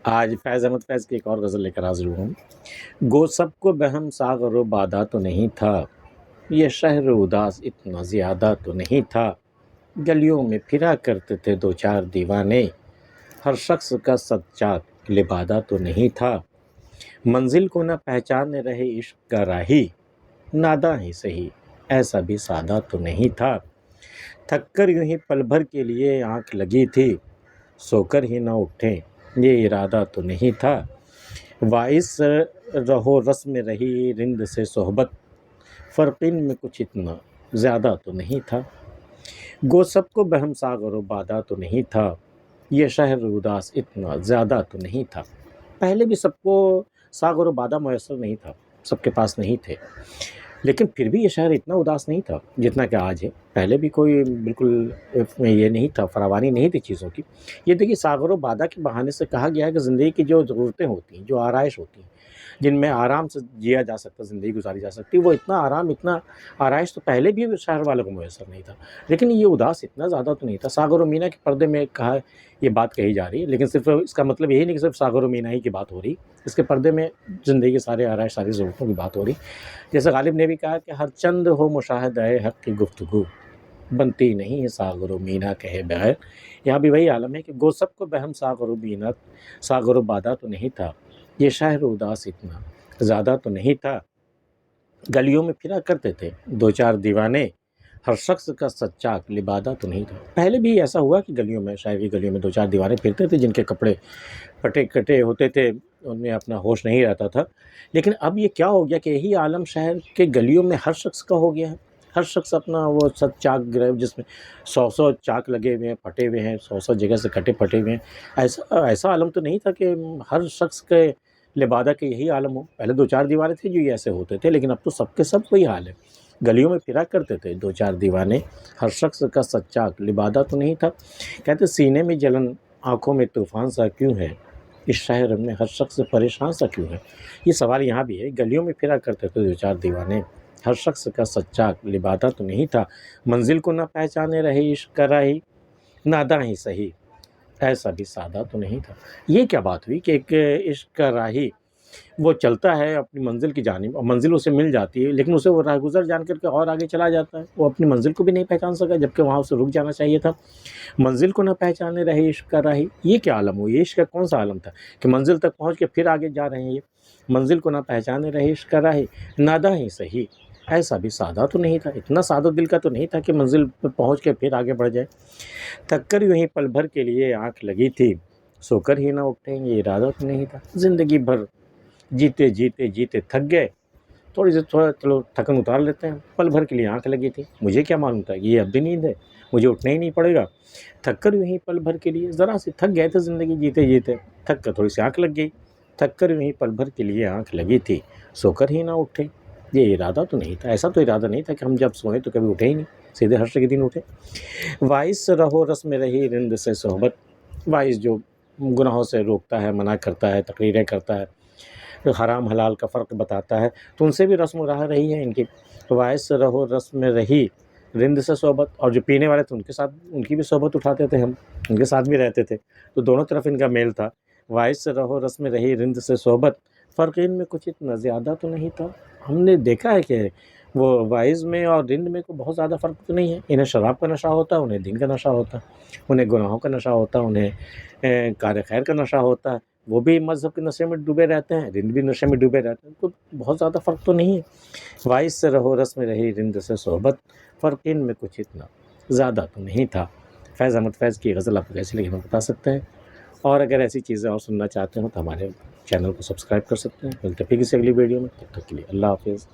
آج فیض احمد فیض کی ایک اور غزل لے کر حاضر ہوں۔ گو سب کو بہم ساغر و بادہ تو نہیں تھا، یہ شہر اداس اتنا زیادہ تو نہیں تھا۔ گلیوں میں پھرا کرتے تھے دو چار دیوانے، ہر شخص کا سچا لبادہ تو نہیں تھا۔ منزل کو نہ پہچانے رہے عشق کا راہی، ناداں ہی سہی ایسا بھی سادہ تو نہیں تھا۔ تھک کر یوں ہی پل بھر کے لیے آنکھ لگی تھی، سو کر ہی نہ اٹھیں یہ ارادہ تو نہیں تھا۔ باعث رہو رسم رہی رند سے صحبت، فرق ان میں کچھ اتنا زیادہ تو نہیں تھا۔ گو سب کو بہم ساغر و بادہ تو نہیں تھا، یہ شہر اداس اتنا زیادہ تو نہیں تھا۔ پہلے بھی سب کو ساغر و بادہ میسر نہیں تھا، سب کے پاس نہیں تھے، لیکن پھر بھی یہ شہر اتنا اداس نہیں تھا جتنا کہ آج ہے۔ پہلے بھی کوئی بالکل یہ نہیں تھا، فراوانی نہیں تھی چیزوں کی۔ یہ دیکھیے ساغر و بادہ کے بہانے سے کہا گیا ہے کہ زندگی کی جو ضرورتیں ہوتی ہیں، جو آرائش ہوتی ہیں، جن میں آرام سے جیا جا سکتا، زندگی گزاری جا سکتی، وہ اتنا آرام، اتنا آرائش تو پہلے بھی شہر والوں کو میسر نہیں تھا، لیکن یہ اداس اتنا زیادہ تو نہیں تھا۔ ساغر و مینا کے پردے میں کہا یہ بات کہی جا رہی ہے، لیکن صرف اس کا مطلب یہی نہیں کہ صرف ساغر و مینا ہی کی بات ہو رہی، اس کے پردے میں زندگی کے سارے آرائش، ساری ضرورتوں کی بات ہو رہی۔ جیسے غالب نے بھی کہا کہ ہر چند ہو مشاہدہ حق کی گفتگو، بنتی نہیں ہے ساغر و مینا کہے بغیر۔ یہاں بھی وہی عالم ہے کہ گو سب کو بہم ساغر و مینا، ساغر و بادہ تو نہیں تھا، یہ شہر اداس اتنا زیادہ تو نہیں تھا۔ گلیوں میں پھرا کرتے تھے دو چار دیوانے، ہر شخص کا سچا لبادہ تو نہیں تھا۔ پہلے بھی ایسا ہوا کہ گلیوں میں، شہر کی گلیوں میں دو چار دیوانے پھرتے تھے جن کے کپڑے پھٹے کٹے ہوتے تھے، ان میں اپنا ہوش نہیں رہتا تھا۔ لیکن اب یہ کیا ہو گیا کہ یہی عالم شہر کے گلیوں میں ہر شخص کا ہو گیا ہے۔ ہر شخص اپنا وہ سچ چاک گرے، جس میں 100 چاک لگے ہوئے ہیں، پھٹے ہوئے ہیں، 100 جگہ سے کٹے پھٹے ہوئے ہیں۔ ایسا عالم تو نہیں تھا کہ ہر شخص کے لبادہ کے یہی عالم ہو۔ پہلے دو چار دیوانے تھے جو یہ ایسے ہوتے تھے، لیکن اب تو سب کے سب وہی حال ہے۔ گلیوں میں پھرا کرتے تھے دو چار دیوانے، ہر شخص کا سچا لبادہ تو نہیں تھا۔ کہتے سینے میں جلن، آنکھوں میں طوفان سا کیوں ہے، اس شہر میں ہر شخص پریشان سا کیوں ہے۔ یہ سوال یہاں بھی ہے۔ گلیوں میں پھرا کرتے تھے دو چار دیوانے، ہر شخص کا سچا لبادہ تو نہیں تھا۔ منزل کو نہ پہچانے رہے عشق کا راہی، ناداں ہی سہی ایسا بھی سادہ تو نہیں تھا۔ یہ کیا بات ہوئی کہ ایک عشق کا راہی وہ چلتا ہے اپنی منزل کی جانب، اور منزل اسے مل جاتی ہے، لیکن اسے وہ راہ گزر جان کر کے اور آگے چلا جاتا ہے، وہ اپنی منزل کو بھی نہیں پہچان سکا، جبکہ وہاں اسے رک جانا چاہیے تھا۔ منزل کو نہ پہچانے رہے عشق کا راہی، یہ کیا عالم ہو؟ یہ عشق کا کون سا عالم تھا کہ منزل تک پہنچ کے پھر آگے جا رہے ہیں؟ یہ منزل کو نہ پہچانے رہے عشق کا راہی، ناداں ہی سہی ایسا بھی سادہ تو نہیں تھا۔ اتنا سادہ دل کا تو نہیں تھا کہ منزل پہ پہنچ کے پھر آگے بڑھ جائے۔ تھک کر یوں ہی پل بھر کے لیے آنکھ لگی تھی، سو کر ہی نہ اٹھیں یہ ارادہ تو نہیں تھا۔ زندگی بھر جیتے جیتے جیتے تھک گئے، تھوڑا چلو تھکن اتار لیتے ہیں، پل بھر کے لیے آنکھ لگی تھی، مجھے کیا معلوم تھا کہ یہ اب بھی نیند ہے، مجھے اٹھنا ہی نہیں پڑے گا۔ تھک کر یوں ہی پل بھر کے لیے، ذرا سے تھک گئے تھے زندگی جیتے جیتے، تھک کر تھوڑی سی آنکھ لگ گئی۔ تھک کر یوں ہی پل بھر کے لیے آنکھ لگی تھی، سو کر ہی نہ اٹھے یہ ارادہ تو نہیں تھا۔ ایسا تو ارادہ نہیں تھا کہ ہم جب سوئیں تو کبھی اٹھے ہی نہیں، سیدھے حشر کے دن اٹھے۔ باعث رہو رسم رہی رند سے صحبت، باعث جو گناہوں سے روکتا ہے، منع کرتا ہے، تقریریں کرتا ہے، حرام حلال کا فرق بتاتا ہے، تو ان سے بھی رسم و راہ رہی ہے ان کی۔ باعث رہو رسم رہی رند سے صحبت، اور جو پینے والے تھے ان کے ساتھ ان کی بھی صحبت اٹھاتے تھے ہم، ان کے ساتھ بھی رہتے تھے، تو دونوں طرف ان کا میل تھا۔ باعث رہو رسم رہی رند سے صحبت، فرق ان میں کچھ اتنا زیادہ تو نہیں تھا۔ ہم نے دیکھا ہے کہ وہ وائز میں اور رند میں کوئی بہت زیادہ فرق تو نہیں ہے۔ انہیں شراب کا نشہ ہوتا ہے، انہیں دین کا نشہ ہوتا ہے، انہیں گناہوں کا نشہ ہوتا ہے، انہیں کار خیر کا نشہ ہوتا ہے، وہ بھی مذہب کے نشے میں ڈوبے رہتے ہیں، رند بھی نشے میں ڈوبے رہتے ہیں، تو بہت زیادہ فرق تو نہیں ہے۔ باعث سے رہو رسم رہی رند سے صحبت، فرق ان میں کچھ اتنا زیادہ تو نہیں تھا۔ فیض احمد فیض کی غزل آپ کو کیسی لگی ہمیں بتا سکتے ہیں، اور اگر ایسی چیزیں اور سننا چاہتے ہوں تو ہمارے چینل کو سبسکرائب کر سکتے ہیں۔ ملتے ہیں پھر کسی اگلی ویڈیو میں، تب تک کے لیے اللہ حافظ۔